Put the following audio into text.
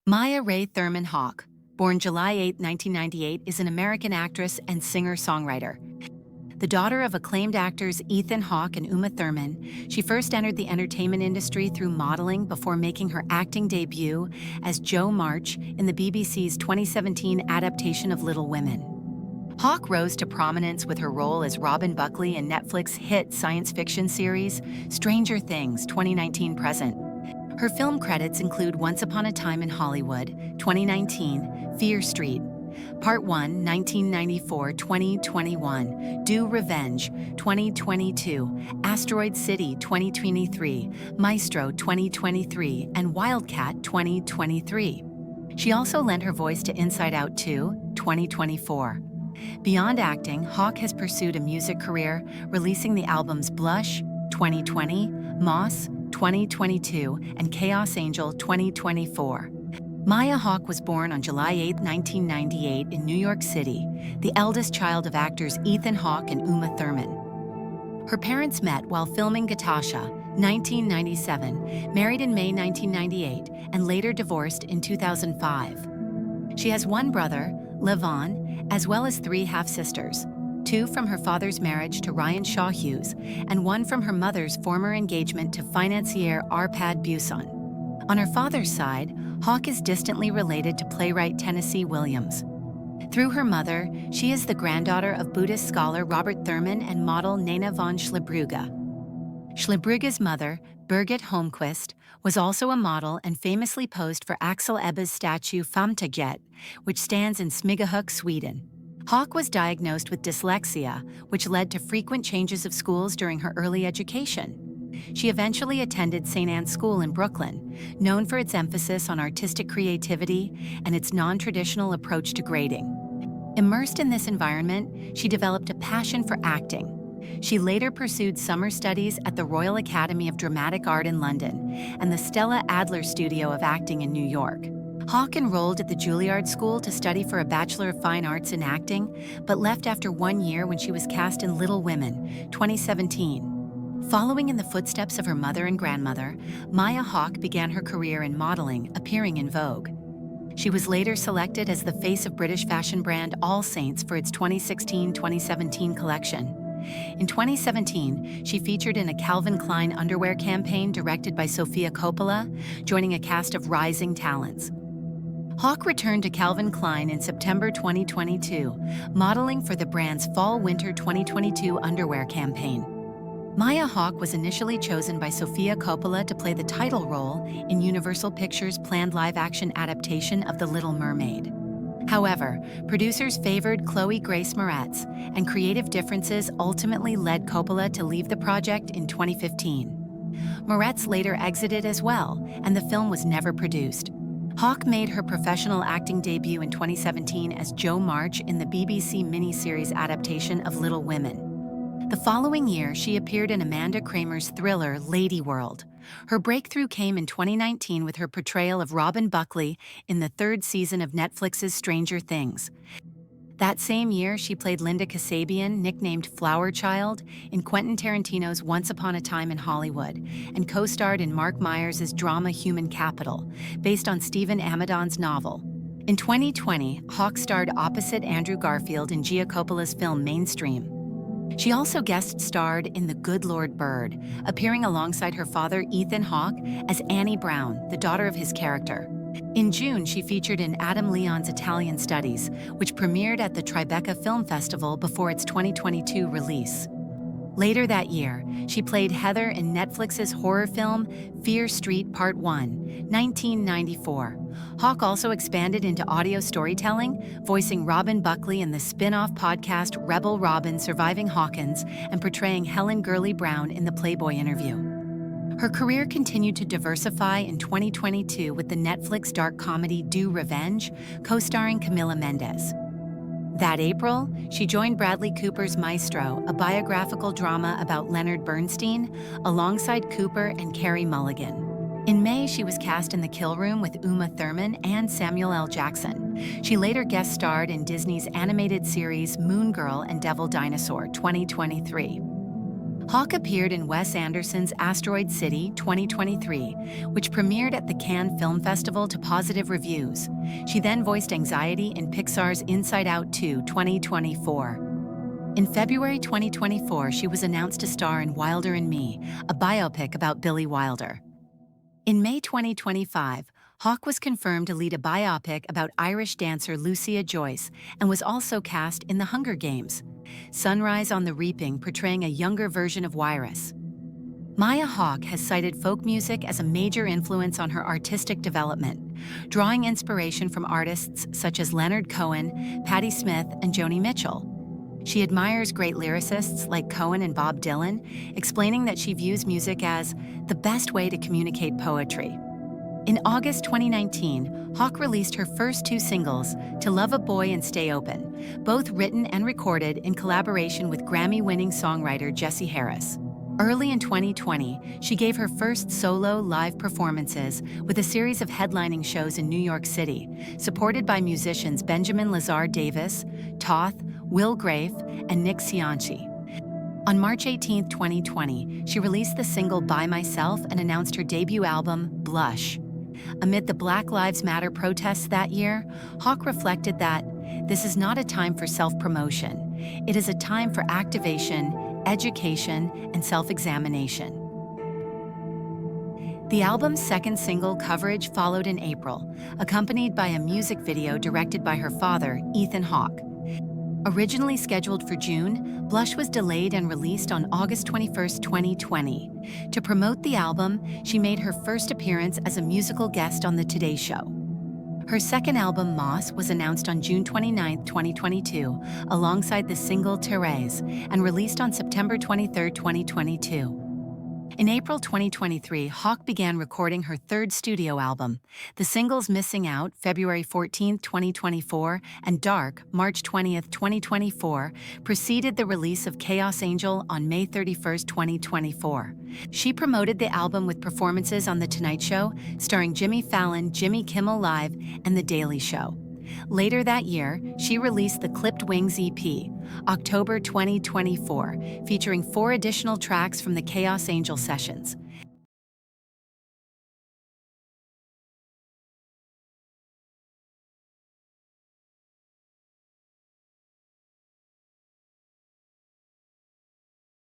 Maya Ray Thurman Hawke, born July 8, 1998, is an American actress and singer-songwriter. The daughter of acclaimed actors Ethan Hawke and Uma Thurman, she first entered the entertainment industry through modeling before making her acting debut as Jo March in the BBC's 2017 adaptation of Little Women. Hawke rose to prominence with her role as Robin Buckley in Netflix's hit science fiction series Stranger Things 2019 present. Her film credits include Once Upon a Time in Hollywood, 2019, Fear Street, Part 1, 1994-2021, Do Revenge, 2022, Asteroid City, 2023, Maestro, 2023, and Wildcat, 2023. She also lent her voice to Inside Out 2, 2024. Beyond acting, Hawke has pursued a music career, releasing the albums Blush, 2020, Moss, 2022, and Chaos Angel 2024. Maya Hawke was born on July 8, 1998 in New York City, the eldest child of actors Ethan Hawke and Uma Thurman. Her parents met while filming Gatasha, 1997, married in May 1998, and later divorced in 2005. She has one brother, Levon, as well as three half-sisters. Two from her father's marriage to Ryan Shaw Hughes, and one from her mother's former engagement to financier Arpad Buson. On her father's side, Hawke is distantly related to playwright Tennessee Williams. Through her mother, she is the granddaughter of Buddhist scholar Robert Thurman and model Nena von Schliebrugge. Schliebrugge's mother, Birgit Holmquist, was also a model and famously posed for Axel Ebbe's statue Famtaget, which stands in Smygehuk, Sweden. Hawke was diagnosed with dyslexia, which led to frequent changes of schools during her early education. She eventually attended St. Anne's School in Brooklyn, known for its emphasis on artistic creativity and its non-traditional approach to grading. Immersed in this environment, she developed a passion for acting. She later pursued summer studies at the Royal Academy of Dramatic Art in London and the Stella Adler Studio of Acting in New York. Hawke enrolled at the Juilliard School to study for a Bachelor of Fine Arts in acting, but left after 1 year when she was cast in Little Women, 2017. Following in the footsteps of her mother and grandmother, Maya Hawke began her career in modeling, appearing in Vogue. She was later selected as the face of British fashion brand All Saints for its 2016-2017 collection. In 2017, she featured in a Calvin Klein underwear campaign directed by Sofia Coppola, joining a cast of rising talents. Hawke returned to Calvin Klein in September 2022, modeling for the brand's Fall-Winter 2022 underwear campaign. Maya Hawke was initially chosen by Sofia Coppola to play the title role in Universal Pictures' planned live-action adaptation of The Little Mermaid. However, producers favored Chloe Grace Moretz, and creative differences ultimately led Coppola to leave the project in 2015. Moretz later exited as well, and the film was never produced. Hawke made her professional acting debut in 2017 as Jo March in the BBC miniseries adaptation of Little Women. The following year, she appeared in Amanda Kramer's thriller Lady World. Her breakthrough came in 2019 with her portrayal of Robin Buckley in the third season of Netflix's Stranger Things. That same year, she played Linda Kasabian, nicknamed Flower Child, in Quentin Tarantino's Once Upon a Time in Hollywood, and co-starred in Mark Myers' drama Human Capital, based on Stephen Amidon's novel. In 2020, Hawke starred opposite Andrew Garfield in Gia Coppola's film Mainstream. She also guest-starred in The Good Lord Bird, appearing alongside her father Ethan Hawke as Annie Brown, the daughter of his character. In June, she featured in Adam Leon's Italian Studies, which premiered at the Tribeca Film Festival before its 2022 release. Later that year, she played Heather in Netflix's horror film Fear Street Part 1, 1994. Hawke also expanded into audio storytelling, voicing Robin Buckley in the spin-off podcast Rebel Robin Surviving Hawkins and portraying Helen Gurley Brown in the Playboy interview. Her career continued to diversify in 2022 with the Netflix dark comedy Do Revenge, co-starring Camila Mendes. That April, she joined Bradley Cooper's Maestro, a biographical drama about Leonard Bernstein, alongside Cooper and Carey Mulligan. In May, she was cast in The Kill Room with Uma Thurman and Samuel L. Jackson. She later guest-starred in Disney's animated series Moon Girl and Devil Dinosaur 2023. Hawke appeared in Wes Anderson's Asteroid City 2023, which premiered at the Cannes Film Festival to positive reviews. She then voiced anxiety in Pixar's Inside Out 2 2024. In February 2024, she was announced to star in Wilder and Me, a biopic about Billy Wilder. In May 2025, Hawke was confirmed to lead a biopic about Irish dancer Lucia Joyce and was also cast in The Hunger Games, Sunrise on the Reaping, portraying a younger version of Wyrus. Maya Hawke has cited folk music as a major influence on her artistic development, drawing inspiration from artists such as Leonard Cohen, Patti Smith, and Joni Mitchell. She admires great lyricists like Cohen and Bob Dylan, explaining that she views music as the best way to communicate poetry. In August 2019, Hawke released her first two singles, To Love a Boy and Stay Open, both written and recorded in collaboration with Grammy-winning songwriter Jesse Harris. Early in 2020, she gave her first solo live performances with a series of headlining shows in New York City, supported by musicians Benjamin Lazar Davis, Toth, Will Grafe, and Nick Cianci. On March 18, 2020, she released the single By Myself and announced her debut album, Blush. Amid the Black Lives Matter protests that year, Hawke reflected that this is not a time for self-promotion. It is a time for activation, education, and self-examination. The album's second single, Coverage, followed in April, accompanied by a music video directed by her father, Ethan Hawke. Originally scheduled for June, Blush was delayed and released on August 21, 2020. To promote the album, she made her first appearance as a musical guest on The Today Show. Her second album, Moss, was announced on June 29, 2022, alongside the single Therese, and released on September 23, 2022. In April 2023, Hawke began recording her third studio album. The singles Missing Out, February 14, 2024, and Dark, March 20, 2024, preceded the release of Chaos Angel on May 31, 2024. She promoted the album with performances on The Tonight Show, starring Jimmy Fallon, Jimmy Kimmel Live, and The Daily Show. Later that year, she released the Clipped Wings EP, October 2024, featuring 4 additional tracks from the Chaos Angel sessions.